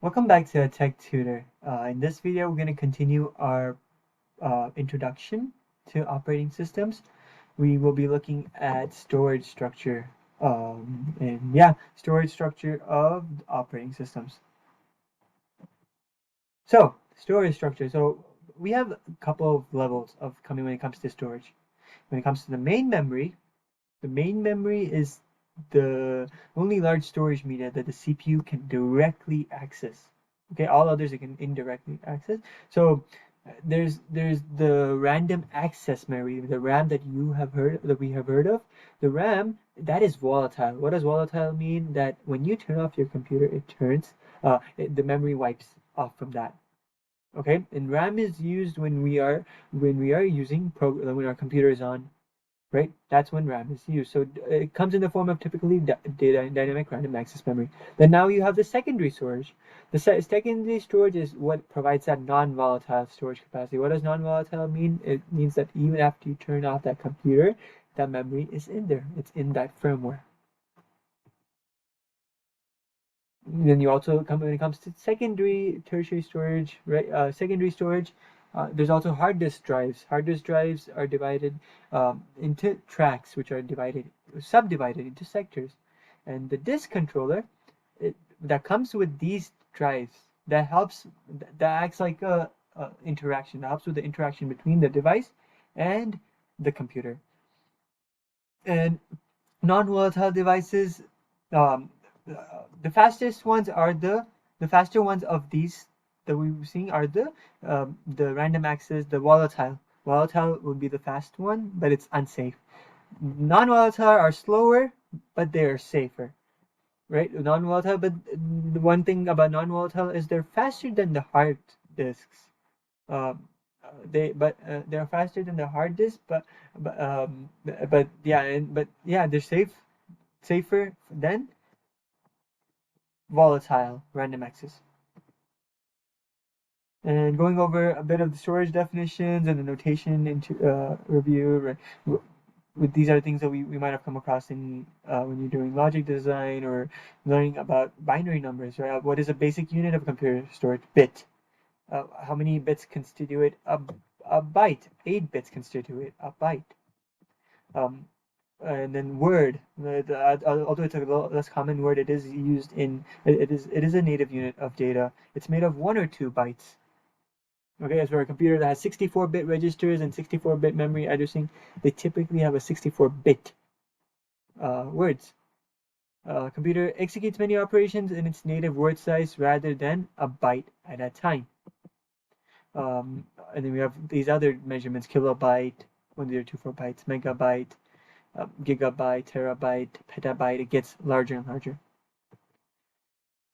Welcome back to Tech Tutor. In this video, we're going to continue our introduction to operating systems. We will be looking at storage structure, storage structure of operating systems. So, storage structure. So we have a couple of levels of coming when it comes to storage. When it comes to the main memory is the only large storage media that the CPU can directly access. Okay, all others it can indirectly access. So there's the random access memory, the RAM that we have heard of. The RAM that is volatile. What does volatile mean? That when you turn off your computer, the memory wipes off from that. Okay, and RAM is used when we are using when our computer is on, right? That's when RAM is used. So it comes in the form of typically data dynamic random access memory. Then now you have the secondary storage. The secondary storage is what provides that non-volatile storage capacity. What does non-volatile mean? It means that even after you turn off that computer, that memory is in there. It's in that firmware. Then you also come when it comes to secondary, tertiary storage, right? Secondary storage. There's also hard disk drives. Hard disk drives are divided into tracks, which are subdivided into sectors, and the disk controller that comes with these drives that acts like a interaction. That helps with the interaction between the device and the computer. And non-volatile devices, um, the fastest ones are the faster ones of these that we were seeing are the random access, the volatile. Volatile would be the fast one, but it's unsafe. Non-volatile are slower, but they are safer, right? Non-volatile, but the one thing about non-volatile is they're faster than the hard disks. Um, they're faster than the hard disk, but yeah, they're safer than volatile random access. And going over a bit of the storage definitions and the notation into review, right? With these are things that we might have come across in when you're doing logic design or learning about binary numbers, right? What is a basic unit of computer storage? Bit. How many bits constitute a byte? 8 bits constitute a byte. Um, and then word, although it's a less common word, it is used in it is a native unit of data. It's made of 1 or 2 bytes. Okay, as for a computer that has 64-bit registers and 64-bit memory addressing, they typically have a 64-bit words. Computer executes many operations in its native word size rather than a byte at a time. And then we have these other measurements: kilobyte, 1024 bytes, megabyte, gigabyte, terabyte, petabyte. It gets larger and larger.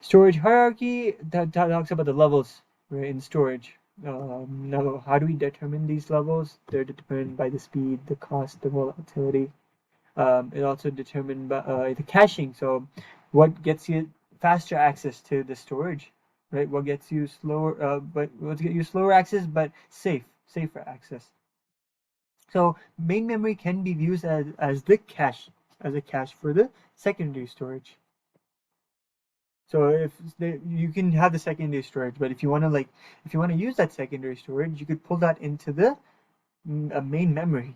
Storage hierarchy that talks about the levels, right, in storage. Now, how do we determine these levels? They're determined by the speed, the cost, the volatility. It also determined by the caching. So, what gets you faster access to the storage, right? What gets you slower, but what gets you slower access, but safer access. So, main memory can be used as the cache, as a cache for the secondary storage. So you can have the secondary storage, but if you want to use that secondary storage, you could pull that into the main memory,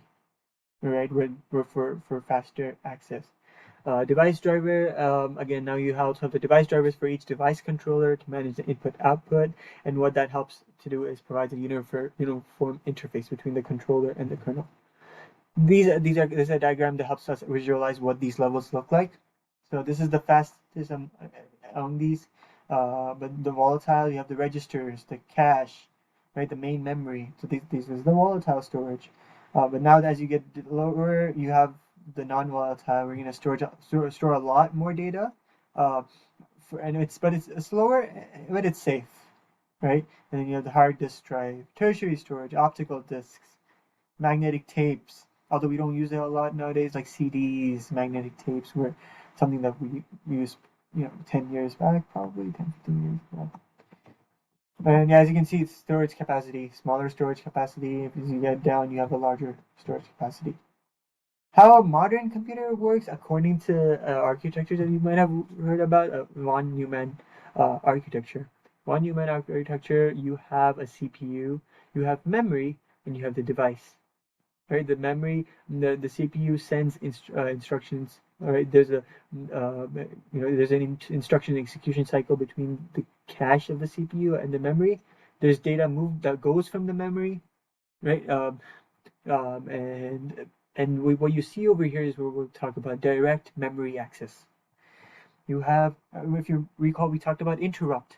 right? For faster access. Device driver, again, now you also have the device drivers for each device controller to manage the input output, and what that helps to do is provide a uniform interface between the controller and the kernel. This is a diagram that helps us visualize what these levels look like. So this is the fastest on these, but the volatile, you have the registers, the cache, right? The main memory. So this is the volatile storage. But now as you get lower, you have the non-volatile. We're gonna store a lot more data. Uh, it's slower, but it's safe, right? And then you have the hard disk drive, tertiary storage, optical disks, magnetic tapes. Although we don't use it a lot nowadays, like CDs, magnetic tapes were something that we used, 10 years back, probably 10, 15 years back. And yeah, as you can see, it's storage capacity, smaller storage capacity. If you get down, you have a larger storage capacity. How a modern computer works, according to architecture that you might have heard about, von Neumann architecture. Von Neumann architecture, you have a CPU, you have memory, and you have the device. Right, the memory, the CPU sends instructions. All right, there's a there's an instruction execution cycle between the cache of the CPU and the memory. There's data moved that goes from the memory, right? What you see over here is where we'll talk about direct memory access. You have, if you recall, we talked about interrupts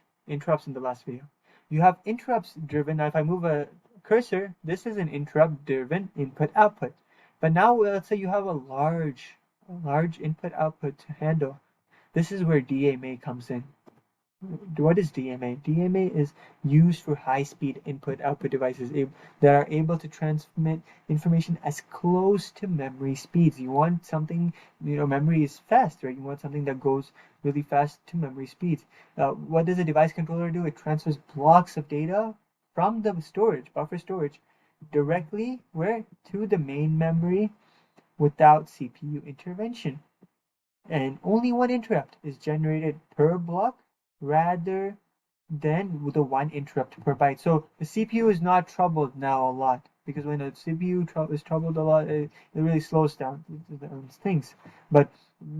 in the last video. You have interrupts driven. Now, if I move a cursor, this is an interrupt driven input output. But now let's say you have a large input output to handle. This is where DMA comes in. What is DMA? DMA is used for high-speed input-output devices that are able to transmit information as close to memory speeds. You want something, memory is fast, right? You want something that goes really fast to memory speeds. What does a device controller do? It transfers blocks of data from the buffer storage, directly where? To the main memory without CPU intervention. And only one interrupt is generated per block rather than the one interrupt per byte. So the CPU is not troubled now a lot, because when the CPU is troubled a lot, it really slows down things. But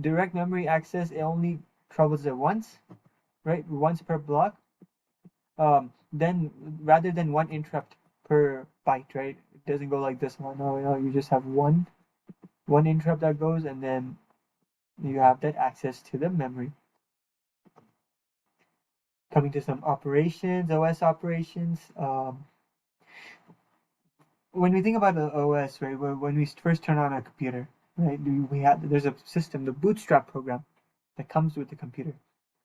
direct memory access, it only troubles it once, right? Once per block. Then rather than one interrupt per byte, right? It doesn't go like this one. No, you just have one interrupt that goes, and then you have that access to the memory. Coming to some operations, OS operations. When we think about the OS, right, when we first turn on a computer, right, there's a system, the bootstrap program, that comes with the computer.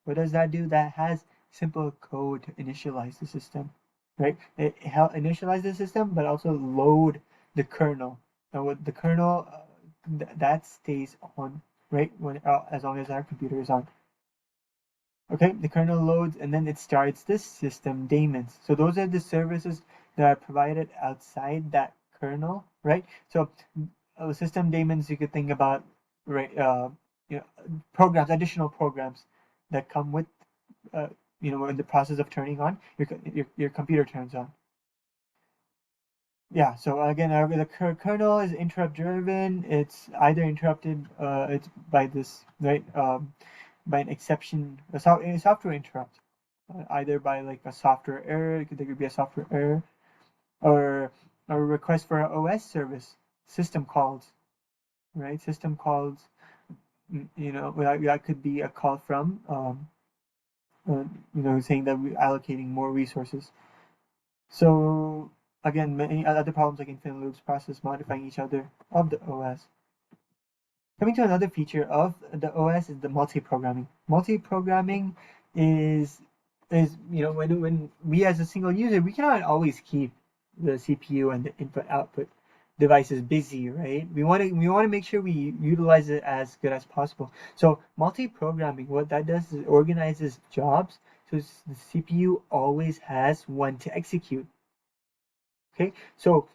What does that do? That has simple code to initialize the system, right? It initialize the system, but also load the kernel. And with the kernel, that stays on, right, as long as our computer is on. Okay, the kernel loads, and then it starts this system daemons. So those are the services that are provided outside that kernel, right? So system daemons, you could think about, right, programs, additional programs that come with, in the process of turning on your computer turns on. Yeah, so again, the kernel is interrupt driven. It's either interrupted, it's by this, right, by an exception, a software interrupt, either by like a software error. There could be a software error, or a request for an OS service, system calls, right? System calls, that could be a call from, saying that we're allocating more resources. So again, many other problems like infinite loops, process modifying each other of the OS. Coming to another feature of the OS is the multi-programming. Multi-programming is when we as a single user, we cannot always keep the CPU and the input-output devices busy, right? We want to make sure we utilize it as good as possible. So multi-programming, what that does is it organizes jobs, so the CPU always has one to execute. Okay, so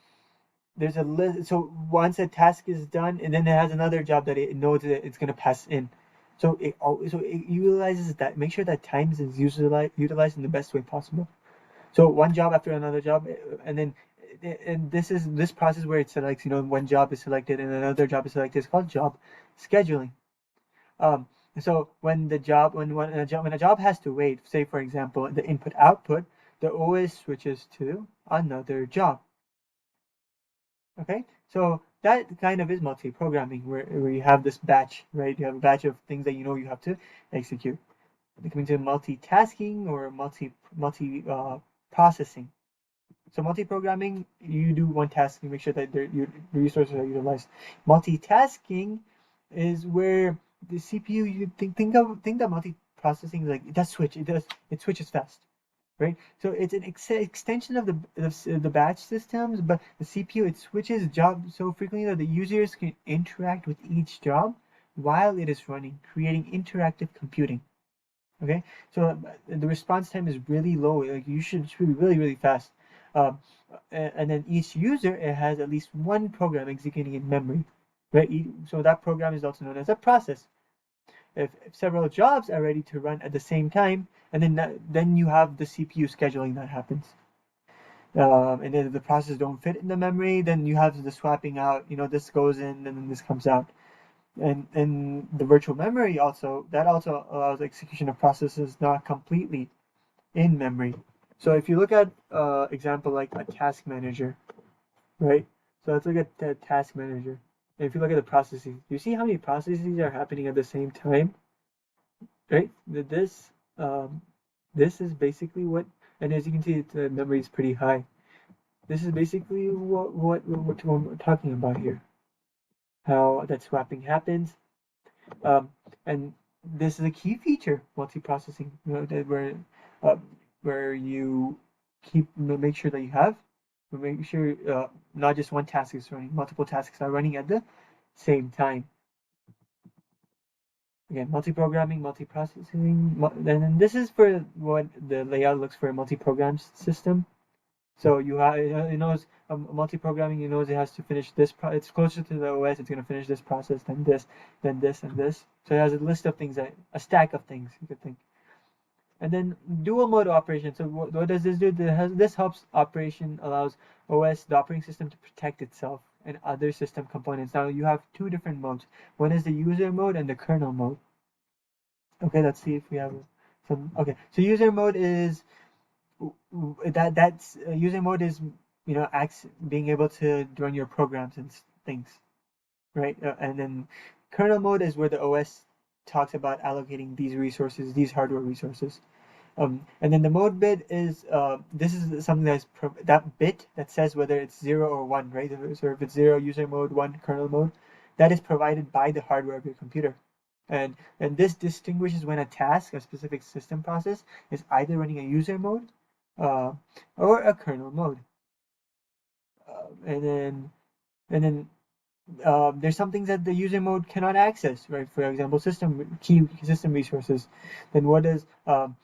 there's a list. So once a task is done, and then it has another job that it knows that it's going to pass in. So it utilizes that. Make sure that time is utilized in the best way possible. So one job after another job, and then this process where it selects, one job is selected and another job is selected. It's called job scheduling. So when a job has to wait, say for example the input output, the OS switches to another job. Okay, so that kind of is multi-programming, where you have this batch, right? You have a batch of things that you have to execute. Coming to multitasking or multi processing. So multi-programming, you do one task, you make sure that your resources are utilized. Multitasking is where the CPU, you think that multi-processing is like that switch. It switches fast, right? So it's an extension of the batch systems, but the CPU, it switches jobs so frequently that the users can interact with each job while it is running, creating interactive computing. Okay, so the response time is really low. Like it should be really, really fast. And then each user, it has at least one program executing in memory, right? So that program is also known as a process. if several jobs are ready to run at the same time, and then you have the CPU scheduling that happens. And then if the processes don't fit in the memory, then you have the swapping out. This goes in and then this comes out. And the virtual memory also allows execution of processes not completely in memory. So if you look at example like a task manager, right? So let's look at the task manager. And if you look at the processes, you see how many processes are happening at the same time, right? This is basically what, and as you can see, the memory is pretty high. This is basically what we're talking about here. How that swapping happens, and this is a key feature, multiprocessing, where you make sure that you have, make sure not just one task is running, multiple tasks are running at the same time. Again, multiprogramming, multiprocessing, and then this is for what the layout looks for a multi-program system. So it knows multi-programming. It knows it has to finish this. It's closer to the OS. It's going to finish this process, then this, then this, and this. So it has a list of things, a stack of things you could think. And then dual mode operation. So what does this do? This helps operation, allows OS, the operating system, to protect itself and other system components. Now you have two different modes. One is the user mode and the kernel mode. Okay, let's see if we have some. Okay, so user mode is that's user mode is being able to run your programs and things, right? And then kernel mode is where the OS talks about allocating these resources, these hardware resources. And then the mode bit is this is something that bit that says whether it's 0 or 1, right? So if it's 0, user mode, 1, kernel mode, that is provided by the hardware of your computer. And this distinguishes when a task, a specific system process, is either running a user mode or a kernel mode. And then there's some things that the user mode cannot access, right? For example, key system resources. Then what is to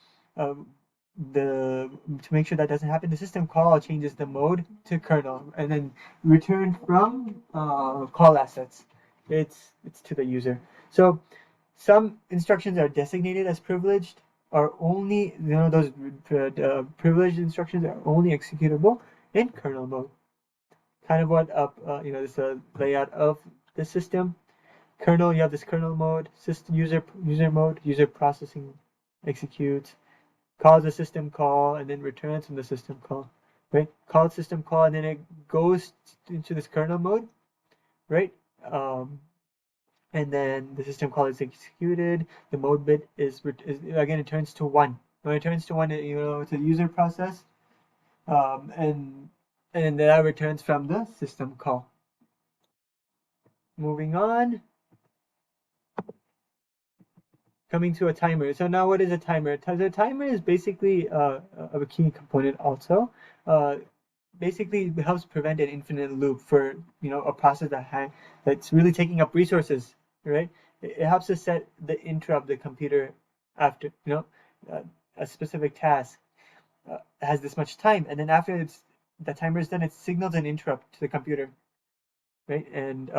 make sure that doesn't happen, the system call changes the mode to kernel, and then return from call assets. It's to the user. So some instructions are designated as privileged, are only those privileged instructions are only executable in kernel mode. Kind of what this is a layout of the system. Kernel, you have this kernel mode, system user mode, user processing executes, calls a system call, and then returns from the system call, right? Calls system call, and then it goes into this kernel mode, right? And then the system call is executed. The mode bit is again, it turns to 1. When it turns to 1, it's a user process, and that returns from the system call. Moving on, coming to a timer. So now, what is a timer? The timer is basically a key component also. Basically, it helps prevent an infinite loop for a process that's really taking up resources, right? It helps us interrupt the computer after a specific task has this much time, and then after the timer is done, it signals an interrupt to the computer, right? And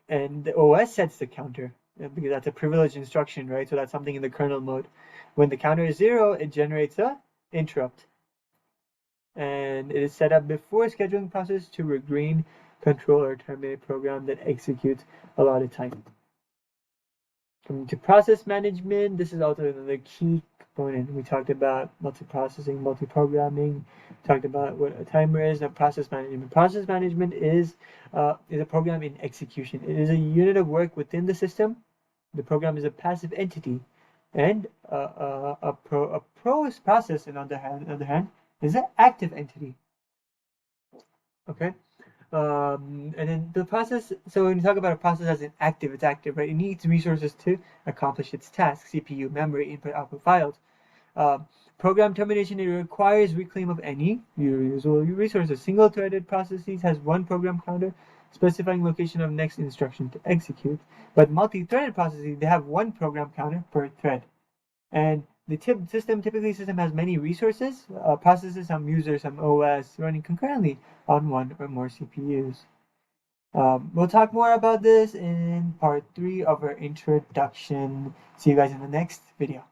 the OS sets the counter because that's a privileged instruction, right? So that's something in the kernel mode. When the counter is 0, it generates a interrupt, and it is set up before scheduling process to regreen, control, or terminate program that executes a lot of time. Coming to process management, this is also another key component. We talked about multiprocessing, multiprogramming. Talked about what a timer is, and process management. Process management is a program in execution. It is a unit of work within the system. The program is a passive entity, and a process, on the other hand, is an active entity. Okay. And then the process, so when you talk about a process as an active, it's active, right? It needs resources to accomplish its task, CPU, memory, input, output files. Program termination, it requires reclaim of any usable resources. Single-threaded processes has one program counter specifying location of next instruction to execute. But multi-threaded processes, they have one program counter per thread. And the system has many resources, processes, some users, some OS running concurrently on one or more CPUs. We'll talk more about this in part 3 of our introduction. See you guys in the next video.